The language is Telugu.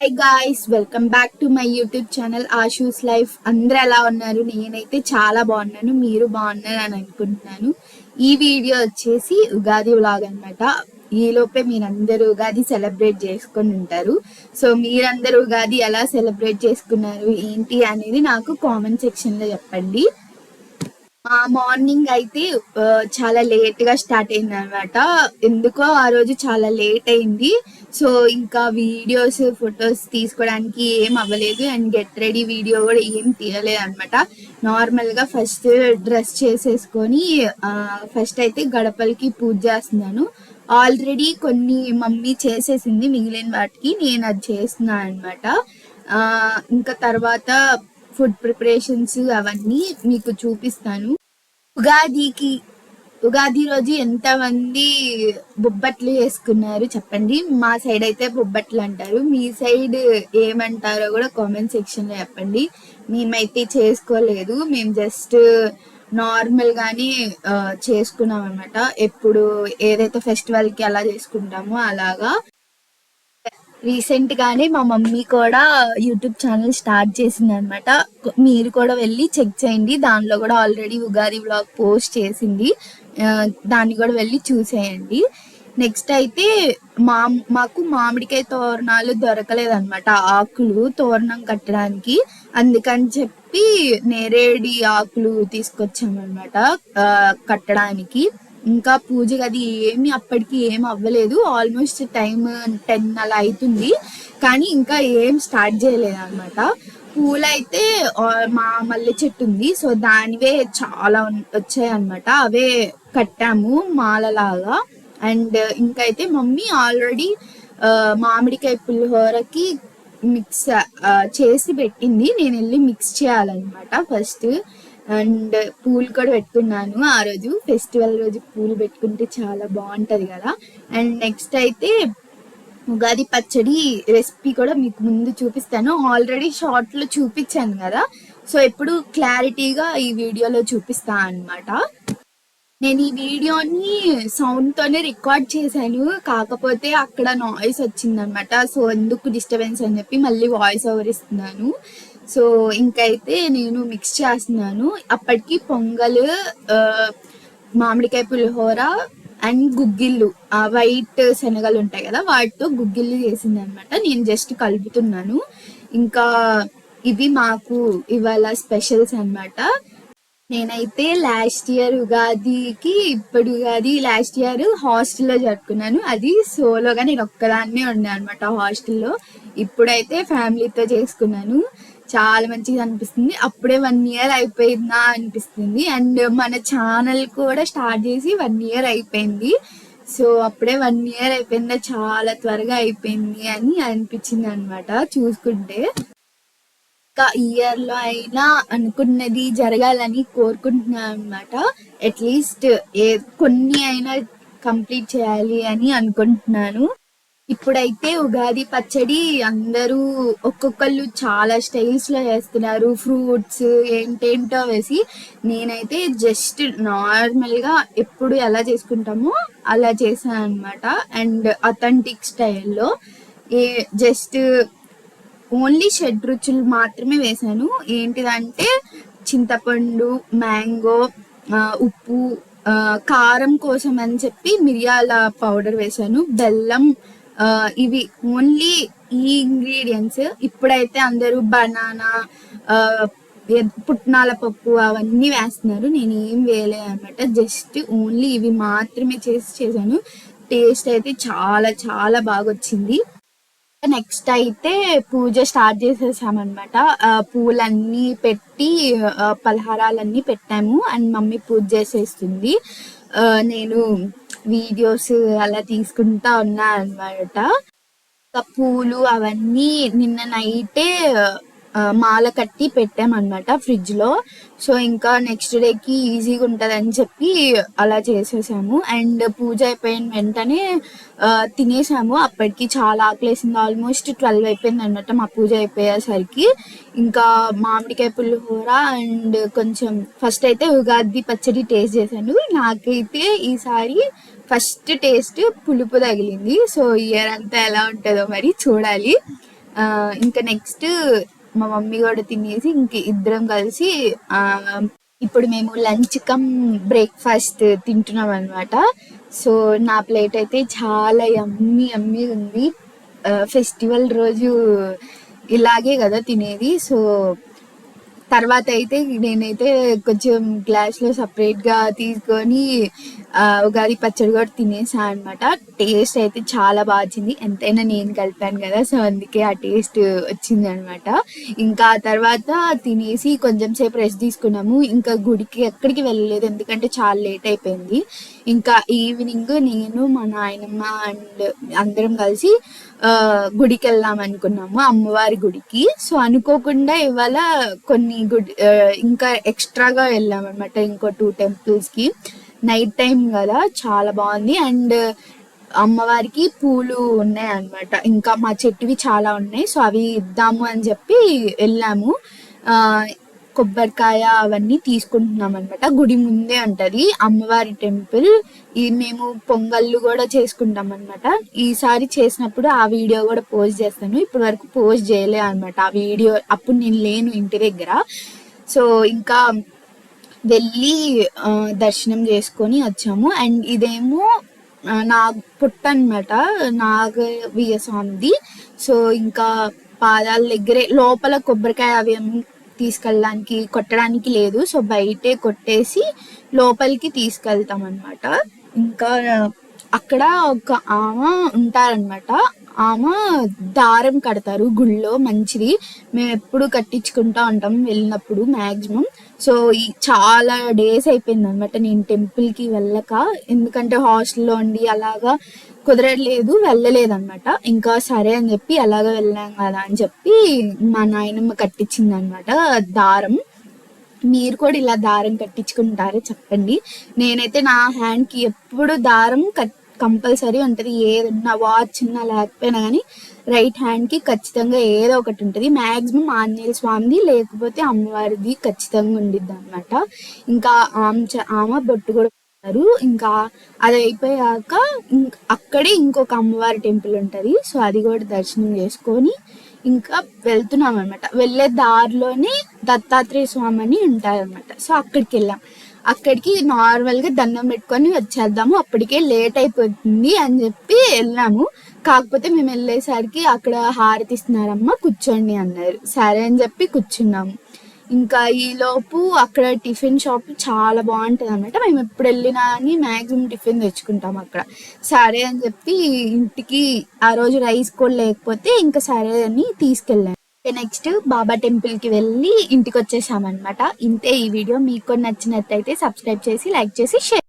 High guys, welcome back to my YouTube channel Ashu's life. అందరూ ఎలా ఉన్నారు? నేనైతే చాలా బాగున్నాను. మీరు బాగున్నారు అని అనుకుంటున్నాను. ఈ వీడియో వచ్చేసి ఉగాది వ్లాగ్ అనమాట. ఈలోపే మీరందరూ ఉగాది సెలబ్రేట్ చేసుకొని ఉంటారు. సో మీరందరూ ఉగాది ఎలా సెలబ్రేట్ చేసుకున్నారు ఏంటి అనేది నాకు కామెంట్ సెక్షన్లో చెప్పండి. మార్నింగ్ అయితే చాలా లేట్ గా స్టార్ట్ అయింది అనమాట. ఎందుకో ఆ రోజు చాలా లేట్ అయింది. సో ఇంకా వీడియోస్ ఫొటోస్ తీసుకోవడానికి ఏం అవ్వలేదు. అండ్ గెట్ రెడీ వీడియో కూడా ఏం తీయలేదు అనమాట. నార్మల్ గా ఫస్ట్ డ్రెస్ చేసేసుకొని ఫస్ట్ అయితే గడపలకి పూజ చేస్తున్నాను. ఆల్రెడీ కొన్ని మమ్మీ చేసేసింది, మిగిలిన వాటికి నేను అది చేస్తున్నాను అనమాట. ఇంకా తర్వాత ఫుడ్ ప్రిపరేషన్స్ అవన్నీ మీకు చూపిస్తాను. ఉగాది రోజు ఎంతమంది బొబ్బట్లు చేసుకున్నారు చెప్పండి. మా సైడ్ అయితే బొబ్బట్లు అంటారు, మీ సైడ్ ఏమంటారో కూడా కామెంట్ సెక్షన్ లో చెప్పండి. మేమైతే చేసుకోలేదు, మేము జస్ట్ నార్మల్ గానే చేసుకున్నాం అనమాట. ఎప్పుడు ఏదైతే ఫెస్టివల్ కి అలా చేసుకుంటామో అలాగా. రీసెంట్ గానే మా మమ్మీ కూడా యూట్యూబ్ ఛానల్ స్టార్ట్ చేసింది అనమాట. మీరు కూడా వెళ్ళి చెక్ చేయండి, దానిలో కూడా ఆల్రెడీ ఉగాది వ్లాగ్ పోస్ట్ చేసింది. దాన్ని కూడా వెళ్ళి చూసేయండి. నెక్స్ట్ అయితే మాకు మామిడికాయ తోరణాలు దొరకలేదన్నమాట, ఆకులు తోరణం కట్టడానికి. అందుకని చెప్పి నేరేడి ఆకులు తీసుకొచ్చామన్నమాట కట్టడానికి. ఇంకా పూజ గది ఏమి అప్పటికి ఏం అవ్వలేదు. ఆల్మోస్ట్ టైం 10 అలా అవుతుంది, కానీ ఇంకా ఏం స్టార్ట్ చేయలేదు అనమాట. పూలు అయితే మా మల్లె చెట్టు ఉంది, సో దానివే చాలా వచ్చాయి అనమాట. అవే కట్టాము మాలలాగా. అండ్ ఇంకైతే మమ్మీ ఆల్రెడీ మామిడికాయ పులిహోరకి మిక్స్ చేసి పెట్టింది. నేను వెళ్ళి మిక్స్ చేయాలన్నమాట ఫస్ట్. అండ్ పూలు కూడా పెట్టుకున్నాను. ఆ రోజు ఫెస్టివల్ రోజు పూలు పెట్టుకుంటే చాలా బాగుంటది కదా. అండ్ నెక్స్ట్ అయితే ఉగాది పచ్చడి రెసిపీ కూడా మీకు ముందు చూపిస్తాను. ఆల్రెడీ షార్ట్ లో చూపించాను కదా, సో ఇప్పుడు క్లారిటీగా ఈ వీడియోలో చూపిస్తాను అనమాట. నేను ఈ వీడియోని సౌండ్ తోనే రికార్డ్ చేశాను, కాకపోతే అక్కడ నాయిస్ వచ్చిందనమాట. సో ఎందుకు డిస్టర్బెన్స్ అని చెప్పి మళ్ళీ వాయిస్ ఓవర్ ఇస్తున్నాను. సో ఇంకైతే నేను మిక్స్ చేస్తున్నాను. అప్పటికి పొంగల్, మామిడికాయ పులిహోర అండ్ గుగ్గిళ్ళు, వైట్ శనగలు ఉంటాయి కదా, వాటితో గుగ్గిళ్ళు చేసింది అనమాట. నేను జస్ట్ కలుపుతున్నాను. ఇంకా ఇవి మాకు ఇవాళ స్పెషల్స్ అనమాట. నేనైతే లాస్ట్ ఇయర్ ఉగాదికి ఇప్పుడు ఉగాది లాస్ట్ ఇయర్ హాస్టల్లో జరుపుకున్నాను. అది సోలోగా నేను ఒక్కదాన్నే ఉన్నాను అనమాట హాస్టల్లో. ఇప్పుడైతే ఫ్యామిలీతో చేసుకున్నాను. చాలా మంచిగా అనిపిస్తుంది. అప్పుడే 1 year అయిపోయిందా అనిపిస్తుంది. అండ్ మన ఛానల్ కూడా స్టార్ట్ చేసి 1 year అయిపోయింది. సో అప్పుడే 1 year అయిపోయిందా, చాలా త్వరగా అయిపోయింది అని అనిపించింది అనమాట చూసుకుంటే. ఇంకా ఇయర్ లో అయినా అనుకున్నది జరగాలని కోరుకుంటున్నాను అనమాట. అట్లీస్ట్ కొన్ని అయినా కంప్లీట్ చేయాలి అని అనుకుంటున్నాను. ఇప్పుడైతే ఉగాది పచ్చడి అందరూ ఒక్కొక్కళ్ళు చాలా స్టైల్స్ లో చేస్తున్నారు, ఫ్రూట్స్ ఏంటేంటో వేసి. నేనైతే జస్ట్ నార్మల్ గా ఎప్పుడు ఎలా చేసుకుంటామో అలా చేశాను అనమాట. అండ్ అథెంటిక్ స్టైల్లో జస్ట్ ఓన్లీ 7 రుచులు మాత్రమే వేసాను. ఏంటిదంటే చింతపండు, మ్యాంగో, ఉప్పు, కారం కోసం అని చెప్పి మిరియాల పౌడర్ వేసాను, బెల్లం, ఇవి ఓన్లీ ఈ ఇంగ్రీడియంట్స్. ఇప్పుడైతే అందరూ బనానా, పుట్నాల పప్పు అవన్నీ వేస్తున్నారు, నేను ఏం వేయలేదు అనమాట. జస్ట్ ఓన్లీ ఇవి మాత్రమే చేశాను. టేస్ట్ అయితే చాలా చాలా బాగా వచ్చింది. నెక్స్ట్ అయితే పూజ స్టార్ట్ చేసేసామన్నమాట. పూలన్నీ పెట్టి పలహారాలన్నీ పెట్టాము. అండ్ మమ్మీ పూజ చేసేస్తుంది, నేను వీడియోస్ అలా తీసుకుంటా ఉన్నా అనమాట. పూలు అవన్నీ నిన్న నైటే మాల కట్టి పెట్టామన్నమాట ఫ్రిడ్జ్ లో. సో ఇంకా నెక్స్ట్ డేకి ఈజీగా ఉంటుంది అని చెప్పి అలా చేసేసాము. అండ్ పూజ అయిపోయిన వెంటనే తినేసాము. అప్పటికి చాలా ఆకలేసింది. ఆల్మోస్ట్ 12 అయిపోయింది అనమాట మా పూజ అయిపోయేసరికి. ఇంకా మామిడికాయ పులిహోర అండ్ కొంచెం ఫస్ట్ అయితే ఉగాది పచ్చడి టేస్ట్ చేశాను. నాకైతే ఈసారి ఫస్ట్ టేస్ట్ పులుపు తగిలింది. సో ఇయర్ అంతా ఎలా ఉంటుందో మరి చూడాలి. ఇంకా నెక్స్ట్ మా మమ్మీ కూడా తినేసి ఇంక ఇద్దరం కలిసి ఇప్పుడు మేము లంచ్ కమ్ బ్రేక్ఫాస్ట్ తింటున్నాం అనమాట. సో నా ప్లేట్ అయితే చాలా యమ్మీ యమ్మీ ఉంది. ఫెస్టివల్ రోజు ఇలాగే కదా తినేది. సో తర్వాత అయితే నేనైతే కొంచెం గ్లాస్లో సపరేట్గా తీసుకొని ఉగాది పచ్చడి కూడా తినేసా అనమాట. టేస్ట్ అయితే చాలా బాగా వచ్చింది. ఎంతైనా నేను కలిపాను కదా, సో అందుకే ఆ టేస్ట్ వచ్చింది అనమాట. ఇంకా ఆ తర్వాత తినేసి కొంచెం సేపు రెస్ట్ తీసుకున్నాము. ఇంకా గుడికి ఎక్కడికి వెళ్ళలేదు, ఎందుకంటే చాలా లేట్ అయిపోయింది. ఇంకా ఈవినింగ్ నేను మా నాయనమ్మ అండ్ అందరం కలిసి గుడికి వెళ్దాం అనుకున్నాము, అమ్మవారి గుడికి. సో అనుకోకుండా ఇవాళ కొన్ని ఇంకా ఎక్స్ట్రాగా వెళ్ళాం అనమాట, ఇంకో 2 temples కి. నైట్ టైం కదా, చాలా బాగుంది. అండ్ అమ్మవారికి పూలు ఉన్నాయి అనమాట, ఇంకా మా చెట్టువి చాలా ఉన్నాయి. సో అవి ఇద్దాము అని చెప్పి వెళ్ళాము. కొబ్బరికాయ అవన్నీ తీసుకుంటున్నాం అనమాట. గుడి ముందే ఉంటది అమ్మవారి టెంపుల్. మేము పొంగళ్ళు కూడా చేసుకుంటాం అనమాట. ఈసారి చేసినప్పుడు ఆ వీడియో కూడా పోస్ట్ చేస్తాను. ఇప్పటి వరకు పోస్ట్ చేయలే అనమాట ఆ వీడియో, అప్పుడు నేను లేను ఇంటి దగ్గర. సో ఇంకా వెళ్ళి దర్శనం చేసుకొని వచ్చాము. అండ్ ఇదేమో నా పుట్ట అనమాట, నాగవీయ స్వామిది. సో ఇంకా పాదాల దగ్గరే, లోపల కొబ్బరికాయ అవి తీసుకెళ్ళడానికి కొట్టడానికి లేదు. సో బయటే కొట్టేసి లోపలికి తీసుకెళ్తాం అనమాట. ఇంకా అక్కడ ఒక ఆమె ఉంటారనమాట, ఆమె దారం కడతారు గుళ్ళో, మంచిది. మేము ఎప్పుడు కట్టించుకుంటా ఉంటాం వెళ్ళినప్పుడు మ్యాక్సిమం. సో చాలా డేస్ అయిపోయింది అనమాట నేను టెంపుల్కి వెళ్ళక, ఎందుకంటే హాస్టల్లో ఉండి అలాగా కుదరలేదు, వెళ్ళలేదన్నమాట. ఇంకా సరే అని చెప్పి అలాగ వెళ్ళాం కదా అని చెప్పి మా నాయనమ్మ కట్టించింది అనమాట దారం. మీరు కూడా ఇలా దారం కట్టించుకుంటారో చెప్పండి. నేనైతే నా హ్యాండ్కి ఎప్పుడు దారం కంపల్సరీ ఉంటుంది, ఏదన్నా వాచ్ ఉన్నా లేకపోయినా కానీ రైట్ హ్యాండ్కి ఖచ్చితంగా ఏదో ఒకటి ఉంటుంది. మ్యాక్సిమం ఆంజనేయ స్వామిది లేకపోతే అమ్మవారిది ఖచ్చితంగా ఉండిద్ది అనమాట. ఇంకా ఆమె బొట్టు కూడా పెడతారు. ఇంకా అది అయిపోయాక అక్కడే ఇంకొక అమ్మవారి టెంపుల్ ఉంటుంది. సో అది కూడా దర్శనం చేసుకొని ఇంకా వెళ్తున్నాం అనమాట. వెళ్ళే దారిలోనే దత్తాత్రేయ స్వామి అని ఉంటారనమాట. సో అక్కడికి వెళ్ళాం. అక్కడికి నార్మల్గా దండం పెట్టుకొని వచ్చేద్దాము, అప్పటికే లేట్ అయిపోతుంది అని చెప్పి వెళ్ళాము. కాకపోతే మేము వెళ్ళేసరికి అక్కడ హారతి ఇస్తున్నారమ్మా, కూర్చోండి అన్నారు. సరే అని చెప్పి కూర్చున్నాము. ఇంకా ఈలోపు అక్కడ టిఫిన్ షాప్ చాలా బాగుంటుంది అనమాట. మేము ఎప్పుడు వెళ్ళినా అని మ్యాక్సిమం టిఫిన్ తెచ్చుకుంటాం అక్కడ. సరే అని చెప్పి ఇంటికి ఆ రోజు రైస్ కూడా లేకపోతే ఇంకా సరే అని తీసుకెళ్ళాను. నెక్స్ట్ బాబా టెంపుల్కి వెళ్ళి ఇంటికి వచ్చేసామన్నమాట. ఇంతే ఈ వీడియో. మీకు నచ్చినట్టయితే సబ్స్క్రైబ్ చేసి, లైక్ చేసి, షేర్